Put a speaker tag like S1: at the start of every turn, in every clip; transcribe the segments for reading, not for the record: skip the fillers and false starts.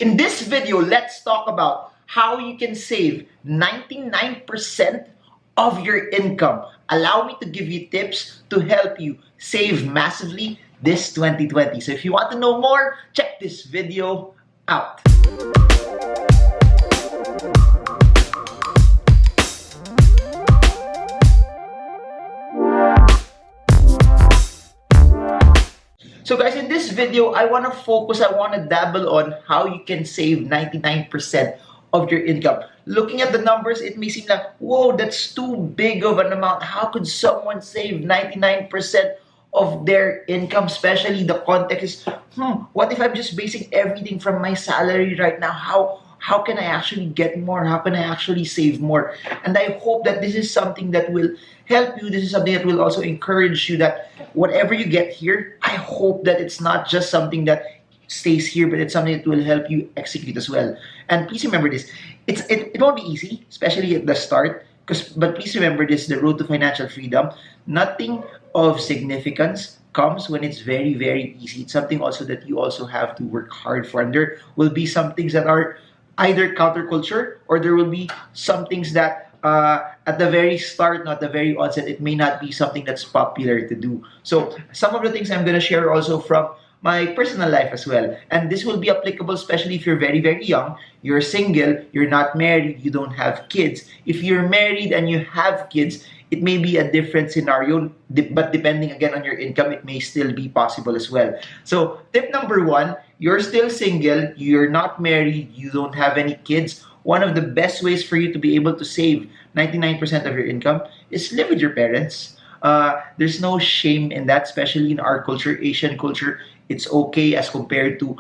S1: In this video, let's talk about how you can save 99% of your income. Allow me to give you tips to help you save massively this 2020. So if you want to know more, check this video out. So guys, in this video, I want to dabble on how you can save 99% of your income. Looking at the numbers, it may seem like, whoa, that's too big of an amount. How could someone save 99% of their income? Especially the context is, what if I'm just basing everything from my salary right now? How can I actually get more? How can I actually save more? And I hope that this is something that will help you. This is something that will also encourage you that whatever you get here, I hope that it's not just something that stays here, but it's something that will help you execute as well. And please remember this, it won't be easy, especially at the start, but please remember this, the road to financial freedom, nothing of significance comes when it's very, very easy. It's something also that you also have to work hard for. And there will be some things that are either counterculture, or there will be some things that at the very start, not the very onset, it may not be something that's popular to do. So some of the things I'm going to share also from my personal life as well. And this will be applicable especially if you're very, very young, you're single, you're not married, you don't have kids. If you're married and you have kids, it may be a different scenario, but depending again on your income, it may still be possible as well. So tip number one, you're still single, you're not married, you don't have any kids. One of the best ways for you to be able to save 99% of your income is live with your parents. There's no shame in that, especially in our culture, Asian culture. It's okay as compared to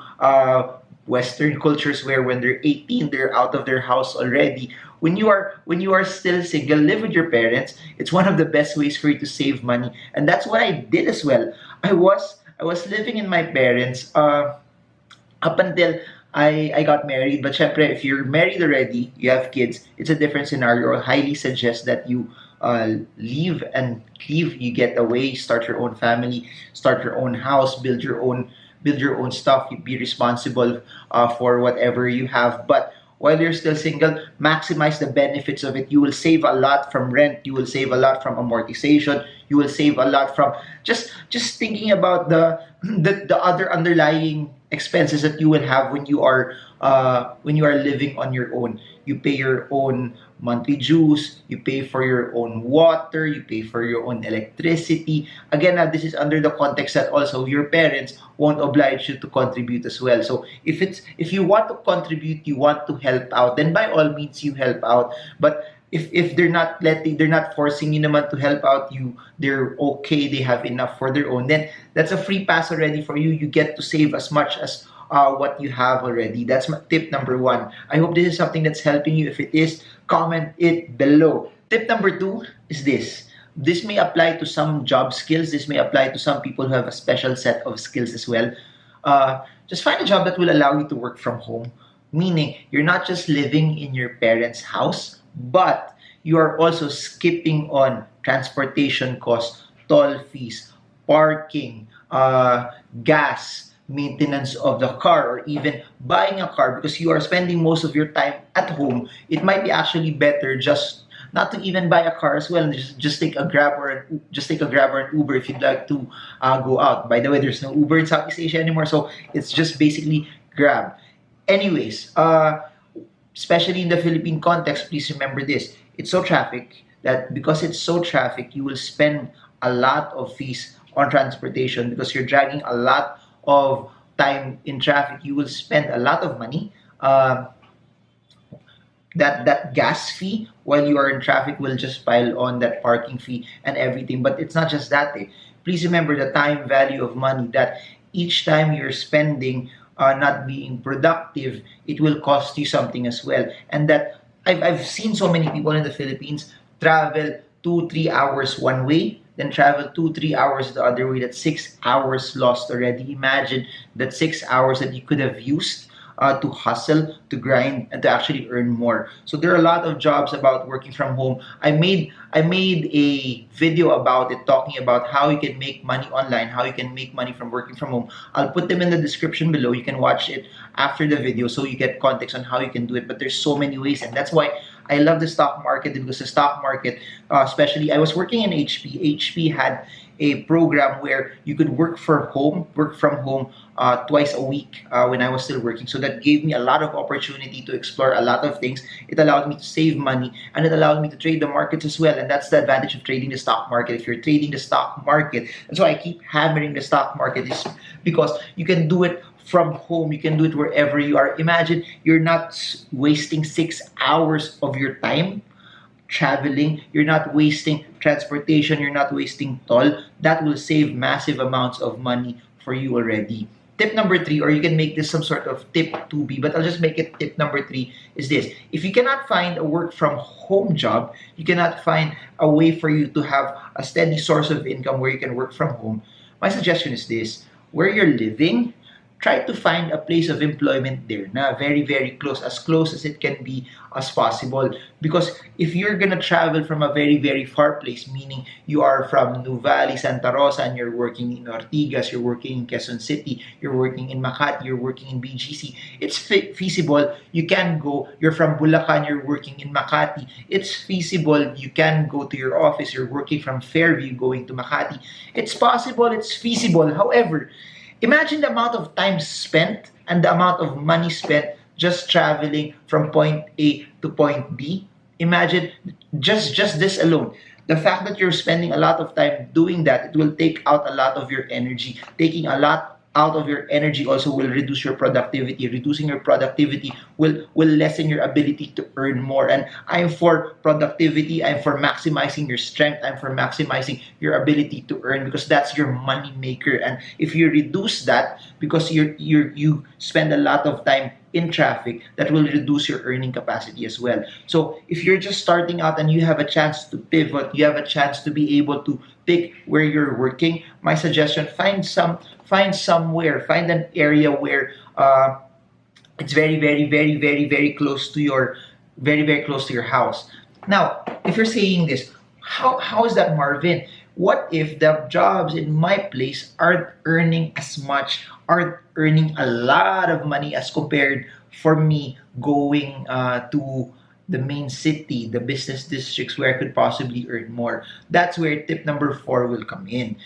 S1: Western cultures where when they're 18, they're out of their house already. When you are still single, live with your parents. It's one of the best ways for you to save money, and that's what I did as well. I was living in my parents up until I got married. But syempre, if you're married already, you have kids, it's a different scenario. I highly suggest that you leave. You get away, start your own family, start your own house, build your own stuff. You be responsible for whatever you have. But while you're still single, maximize the benefits of it. You will save a lot from rent. You will save a lot from amortization. You will save a lot from just thinking about the other underlying expenses that you will have when you are living on your own. You pay your own monthly dues, you pay for your own water, you pay for your own electricity. Again, now this is under the context that also your parents won't oblige you to contribute as well. So if you want to contribute, you want to help out, then by all means you help out. But if they're not forcing you naman to help out, they're okay, they have enough for their own, then that's a free pass already for you. You get to save as much as what you have already. That's my tip number one. I hope this is something that's helping you. If it is, comment it below. Tip number two is this. This may apply to some job skills. This may apply to some people who have a special set of skills as well. Just find a job that will allow you to work from home. Meaning, you're not just living in your parents' house, but you are also skipping on transportation costs, toll fees, parking, gas, maintenance of the car, or even buying a car, because you are spending most of your time at home. It might be actually better just not to even buy a car as well, and just take a Grab or an Uber if you'd like to go out. By the way, there's no Uber in Southeast Asia anymore, so it's just basically Grab. Anyways, especially in the Philippine context, please remember this. It's so traffic that because it's so traffic, you will spend a lot of fees on transportation because you're dragging a lot of time in traffic. You will spend a lot of money. That gas fee while you are in traffic will just pile on that parking fee and everything. But it's not just that. Please remember the time value of money, that each time you're spending not being productive, it will cost you something as well. And that I've seen so many people in the Philippines travel 2-3 hours one way, then travel 2-3 hours the other way. That's 6 hours lost already. Imagine that 6 hours that you could have used to hustle, to grind, and to actually earn more. So there are a lot of jobs about working from home. I made a video about it, talking about how you can make money online, how you can make money from working from home. I'll put them in the description below. You can watch it after the video so you get context on how you can do it. But there's so many ways, and that's why I love the stock market, because the stock market, especially I was working in HP. HP had a program where you could work from home twice a week when I was still working. So that gave me a lot of opportunity to explore a lot of things. It allowed me to save money, and it allowed me to trade the markets as well. And that's the advantage of trading the stock market. If you're trading the stock market, that's why I keep hammering the stock market, is because you can do it from home. You can do it wherever you are. Imagine you're not wasting 6 hours of your time traveling. You're not wasting transportation. You're not wasting toll. That will save massive amounts of money for you already. Tip number three, or you can make this some sort of tip 2B, but I'll just make it tip number three, is this. If you cannot find a work from home job, you cannot find a way for you to have a steady source of income where you can work from home, my suggestion is this. Where you're living, try to find a place of employment there na very, very close, as close as it can be as possible. Because if you're gonna travel from a very, very far place, meaning you are from Nuvali, Santa Rosa, and you're working in Ortigas, you're working in Quezon City, you're working in Makati, you're working in BGC, it's feasible. You can go. You're from Bulacan, you're working in Makati, it's feasible. You can go to your office, you're working from Fairview going to Makati, it's possible, it's feasible. However, imagine the amount of time spent and the amount of money spent just traveling from point A to point B. Imagine just this alone. The fact that you're spending a lot of time doing that, it will take out a lot of your energy. Taking a lot out of your energy also will reduce your productivity. Reducing your productivity will lessen your ability to earn more. And I'm for productivity. I'm for maximizing your strength. I'm for maximizing your ability to earn, because that's your money maker. And if you reduce that because you spend a lot of time in traffic, that will reduce your earning capacity as well. So if you're just starting out and you have a chance to pivot, you have a chance to be able to pick where you're working, my suggestion, find an area where it's very, very, very, very, very close to your house. Now, if you're saying this, how is that, Marvin? What if the jobs in my place aren't earning as much, aren't earning a lot of money as compared for me going to the main city, the business districts where I could possibly earn more? That's where tip number 4 will come in.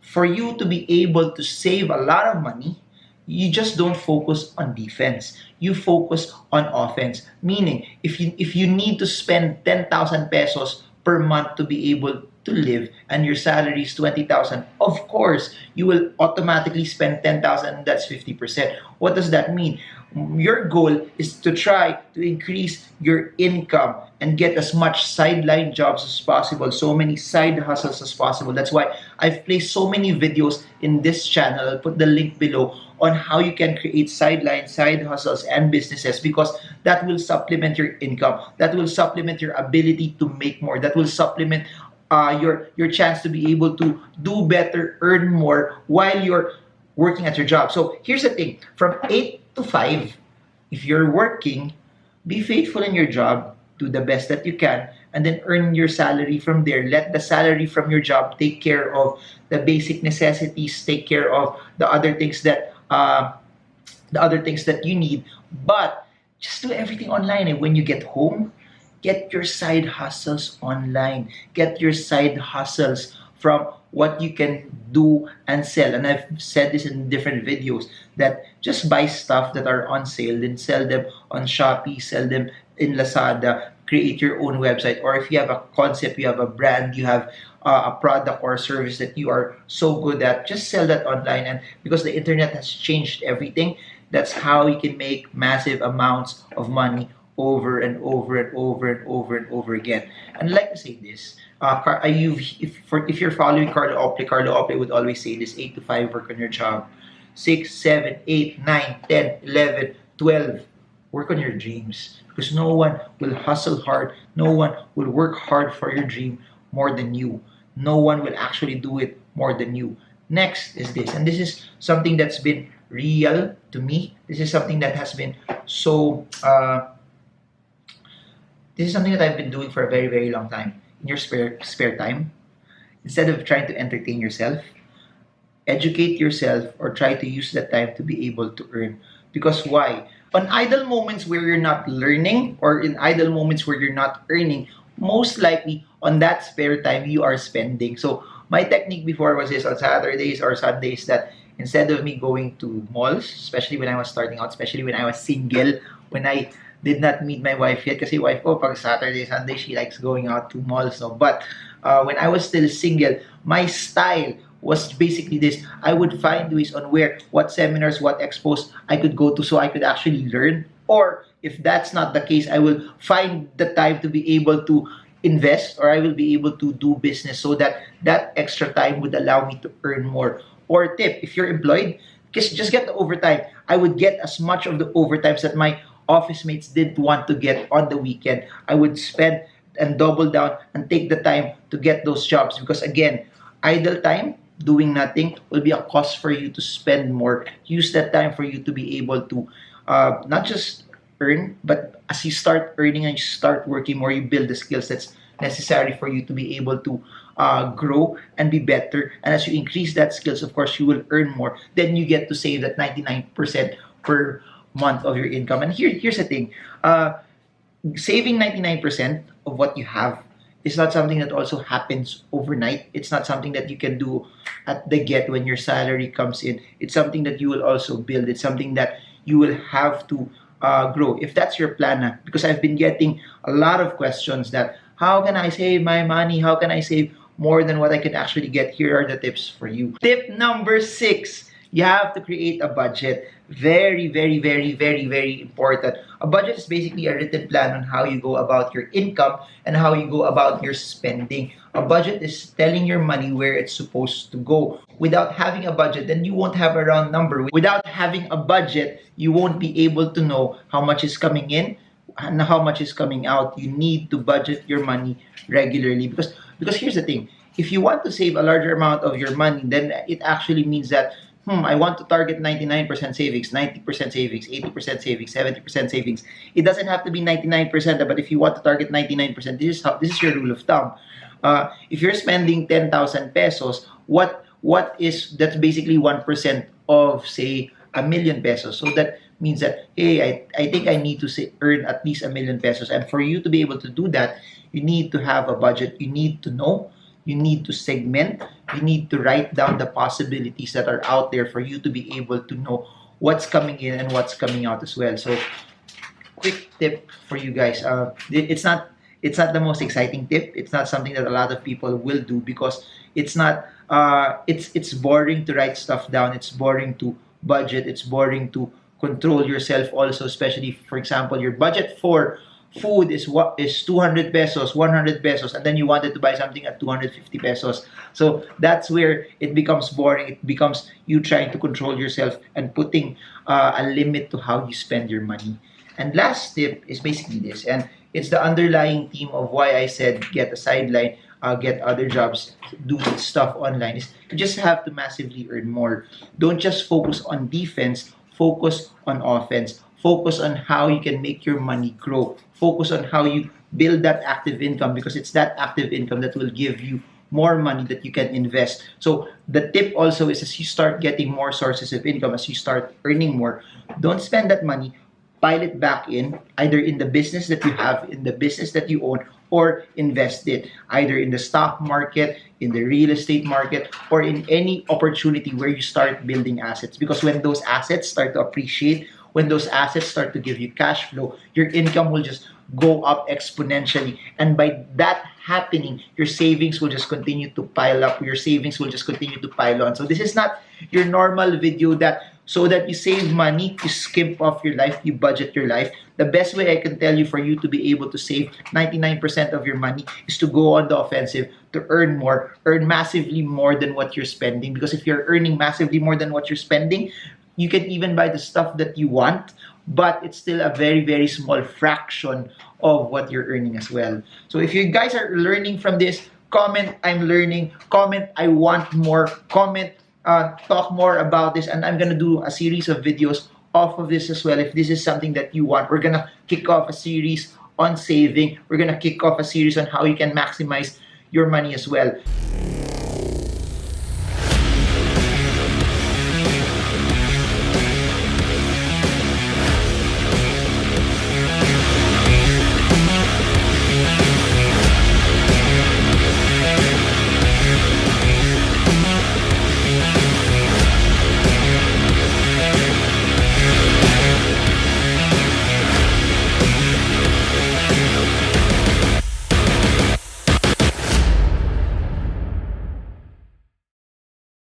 S1: For you to be able to save a lot of money, you just don't focus on defense. You focus on offense. Meaning, if you need to spend 10,000 pesos per month to be able to live, and your salary is 20,000, of course, you will automatically spend 10,000, that's 50%. What does that mean? Your goal is to try to increase your income and get as much sideline jobs as possible, so many side hustles as possible. That's why I've placed so many videos in this channel. I'll put the link below on how you can create side hustles and businesses, because that will supplement your income. That will supplement your ability to make more. That will supplement your chance to be able to do better, earn more while you're working at your job. So here's the thing: from 8 to 5, if you're working, be faithful in your job, do the best that you can, and then earn your salary from there. Let the salary from your job take care of the basic necessities, take care of the other things that you need. But just do everything online, and when you get home, get your side hustles online. Get your side hustles from what you can do and sell. And I've said this in different videos, that just buy stuff that are on sale, then sell them on Shopee, sell them in Lazada, create your own website. Or if you have a concept, you have a brand, you have a product or a service that you are so good at, just sell that online. And because the internet has changed everything, that's how you can make massive amounts of money over and over and over and over and over again. And I'd like to say this, if you're following Carlo Ople would always say this: 8 to 5, work on your job. 6, 7, 8, 9, 10, 11, 12, work on your dreams. Because no one will hustle hard, no one will work hard for your dream more than you. No one will actually do it more than you. Next is this, and this is something that's been real to me. This is something that has been so this is something that I've been doing for a very, very long time. In your spare time, instead of trying to entertain yourself, educate yourself or try to use that time to be able to earn. Because why? On idle moments where you're not learning or in idle moments where you're not earning, most likely on that spare time you are spending. So my technique before was this: on Saturdays or Sundays, that instead of me going to malls, especially when I was starting out, especially when I was single, when I did not meet my wife yet, kasi wife ko pag Saturday, Sunday, she likes going out to malls. No? But when I was still single, my style was basically this: I would find ways on what seminars, what expos I could go to so I could actually learn. Or if that's not the case, I will find the time to be able to invest, or I will be able to do business so that that extra time would allow me to earn more. Or tip, if you're employed, just get the overtime. I would get as much of the overtimes that my office mates didn't want to get on the weekend. I would spend and double down and take the time to get those jobs, because again, idle time doing nothing will be a cost for you to spend more. Use that time for you to be able to not just earn, but as you start earning and you start working more, you build the skills that's necessary for you to be able to grow and be better. And as you increase that skills, of course, you will earn more. Then you get to save that 99% per month of your income. And here's the thing. Saving 99% of what you have is not something that also happens overnight. It's not something that you can do at the get when your salary comes in. It's something that you will also build. It's something that you will have to grow. If that's your plan, because I've been getting a lot of questions that how can I save my money? How can I save more than what I can actually get? Here are the tips for you. Tip number 6, you have to create a budget. Very, very, very, very, very important. A budget is basically a written plan on how you go about your income and how you go about your spending. A budget is telling your money where it's supposed to go. Without having a budget, then you won't have a round number. Without having a budget, you won't be able to know how much is coming in and how much is coming out. You need to budget your money regularly, because here's the thing. If you want to save a larger amount of your money, then it actually means that I want to target 99% savings, 90% savings, 80% savings, 70% savings. It doesn't have to be 99%, but if you want to target 99%, this is your rule of thumb. If you're spending 10,000 pesos, that's basically 1% of, say, a million pesos. So that means that, hey, I think I need to earn at least a million pesos. And for you to be able to do that, you need to have a budget. You need to know. You need to segment. You need to write down the possibilities that are out there for you to be able to know what's coming in and what's coming out as well. So, quick tip for you guys. It's not the most exciting tip. It's not something that a lot of people will do, because it's not. It's boring to write stuff down. It's boring to budget. It's boring to control yourself also, especially, for example, your budget for food is 200 pesos, 100 pesos, and then you wanted to buy something at 250 pesos. So that's where it becomes boring. It becomes you trying to control yourself and putting a limit to how you spend your money. And last tip is basically this, and it's the underlying theme of why I said get a sideline, get other jobs, do stuff online, is you just have to massively earn more. Don't just focus on defense, focus on offense. Focus on how you can make your money grow. Focus on how you build that active income, because it's that active income that will give you more money that you can invest. So the tip also is, as you start getting more sources of income, as you start earning more, don't spend that money, pile it back in, either in the business that you have, in the business that you own, or invest it either in the stock market, in the real estate market, or in any opportunity where you start building assets. Because when those assets start to appreciate, when those assets start to give you cash flow, your income will just go up exponentially. And by that happening, your savings will just continue to pile up. Your savings will just continue to pile on. So this is not your normal video that so that you save money, you skimp off your life, you budget your life. The best way I can tell you for you to be able to save 99% of your money is to go on the offensive, to earn more, earn massively more than what you're spending. Because if you're earning massively more than what you're spending, you can even buy the stuff that you want, but it's still a very, very small fraction of what you're earning as well. So if you guys are learning from this, comment, I'm learning. Comment, I want more. Comment, talk more about this, and I'm gonna do a series of videos off of this as well. If this is something that you want, we're gonna kick off a series on saving. We're gonna kick off a series on how you can maximize your money as well.